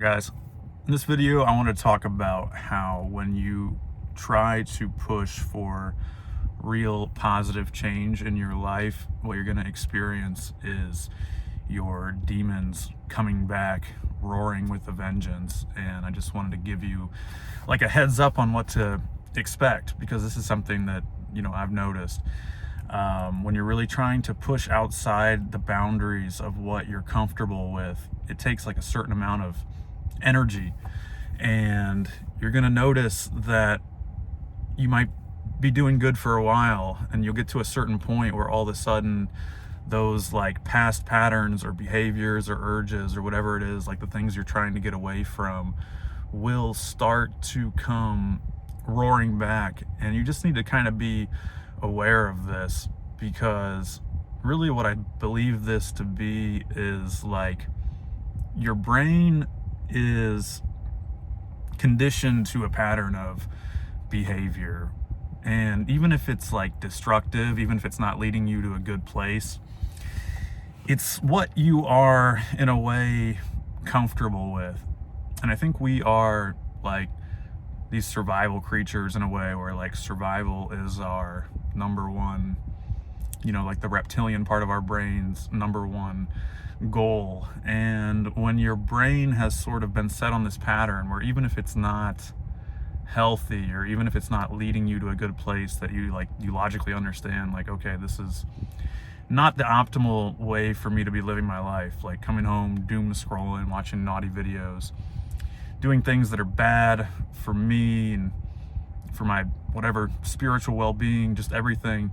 Guys, in this video I want to talk about how when you try to push for real positive change in your life, what you're going to experience is your demons coming back roaring with a vengeance. And I just wanted to give you like a heads up on what to expect, because this is something that I've noticed. When you're really trying to push outside the boundaries of what you're comfortable with, it takes like a certain amount of energy, and you're going to notice that you might be doing good for a while, and you'll get to a certain point where all of a sudden those like past patterns or behaviors or urges or whatever it is, like the things you're trying to get away from, will start to come roaring back. And you just need to kind of be aware of this, because really what I believe this to be is like your brain is conditioned to a pattern of behavior. And even if it's like destructive, even if it's not leading you to a good place, it's what you are in a way comfortable with. And I think we are like these survival creatures in a way, where like survival is our number one, like the reptilian part of our brain's number one goal. And when your brain has sort of been set on this pattern where even if it's not healthy, or even if it's not leading you to a good place that you logically understand, like, okay, this is not the optimal way for me to be living my life, like coming home, doom scrolling, watching naughty videos, doing things that are bad for me and for my whatever spiritual well-being, just everything.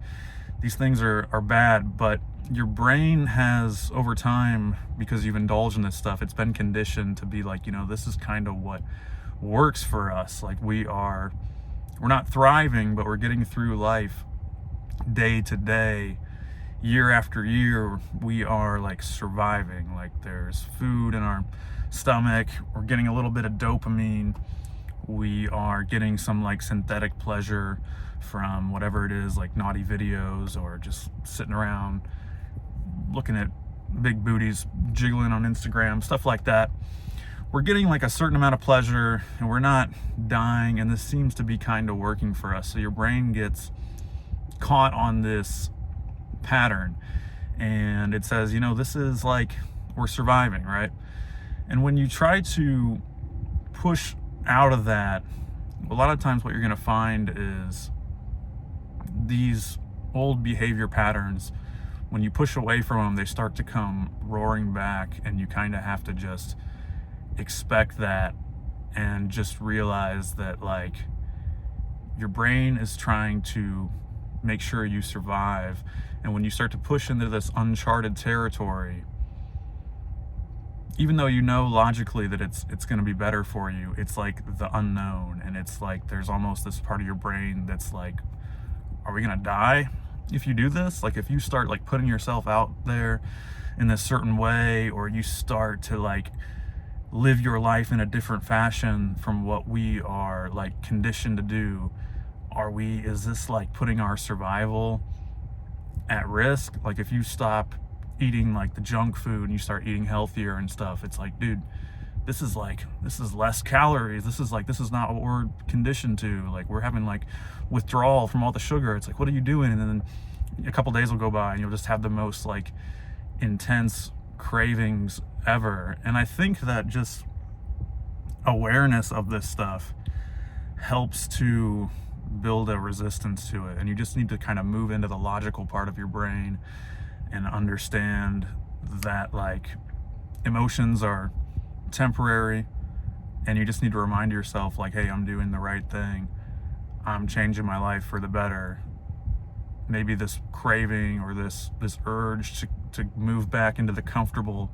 These things are bad, but your brain has, over time, because you've indulged in this stuff, it's been conditioned to be like, this is kind of what works for us. Like we're not thriving, but we're getting through life day to day, year after year. We are like surviving. Like there's food in our stomach, we're getting a little bit of dopamine, we are getting some like synthetic pleasure from whatever it is, like naughty videos, or just sitting around looking at big booties jiggling on Instagram, stuff like that. We're getting like a certain amount of pleasure, and we're not dying, and this seems to be kind of working for us. So your brain gets caught on this pattern, and it says, this is like, we're surviving, right? And when you try to push out of that, a lot of times what you're going to find is these old behavior patterns, when you push away from them, they start to come roaring back, and you kind of have to just expect that, and just realize that like your brain is trying to make sure you survive. And when you start to push into this uncharted territory, even though logically that it's going to be better for you, it's like the unknown. And it's like there's almost this part of your brain that's like, are we going to die if you do this? Like if you start like putting yourself out there in a certain way, or you start to like live your life in a different fashion from what we are like conditioned to do, is this like putting our survival at risk? Like if you stop eating like the junk food and you start eating healthier and stuff, it's like, dude, this is less calories, this is not what we're conditioned to. Like we're having like withdrawal from all the sugar. It's like, what are you doing? And then a couple days will go by, and you'll just have the most like intense cravings ever. And I think that just awareness of this stuff helps to build a resistance to it. And you just need to kind of move into the logical part of your brain and understand that like emotions are temporary, and you just need to remind yourself like, hey, I'm doing the right thing, I'm changing my life for the better. Maybe this craving or this urge to move back into the comfortable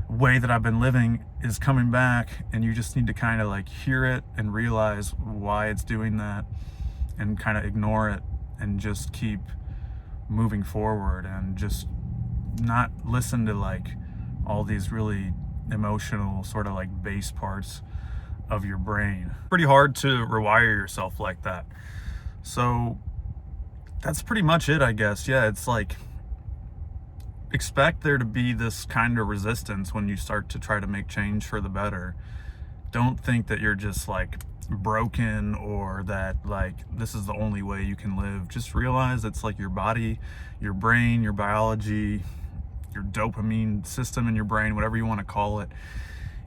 way that I've been living is coming back, and you just need to kind of like hear it and realize why it's doing that, and kind of ignore it and just keep moving forward, and just not listen to like all these really emotional sort of like base parts of your brain. Pretty hard to rewire yourself like that. So that's pretty much it, I guess. Yeah, it's like expect there to be this kind of resistance when you start to try to make change for the better. Don't think that you're just like broken or that like this is the only way you can live. Just realize it's like your body, your brain, your biology, your dopamine system in your brain, whatever you want to call it.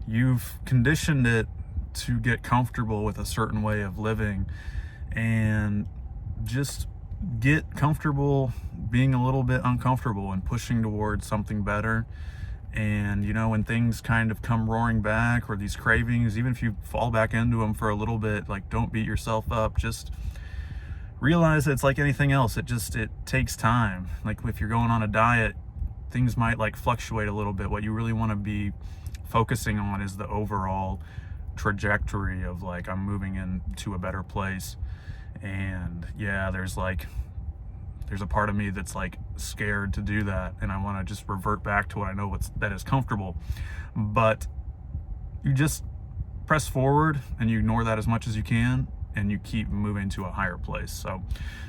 You've conditioned it to get comfortable with a certain way of living, and just get comfortable being a little bit uncomfortable and pushing towards something better. And you know, when things kind of come roaring back, or these cravings, even if you fall back into them for a little bit, like, don't beat yourself up. Just realize it's like anything else. It takes time. Like if you're going on a diet, things might like fluctuate a little bit. What you really want to be focusing on is the overall trajectory of like, I'm moving into a better place. And yeah, there's a part of me that's like scared to do that, and I want to just revert back to what I know that is comfortable. But you just press forward and you ignore that as much as you can, and you keep moving to a higher place. So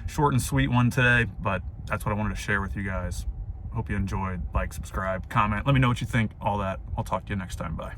short and sweet one today, but that's what I wanted to share with you guys. Hope you enjoyed. Like, subscribe, comment, let me know what you think, all that. I'll talk to you next time. Bye.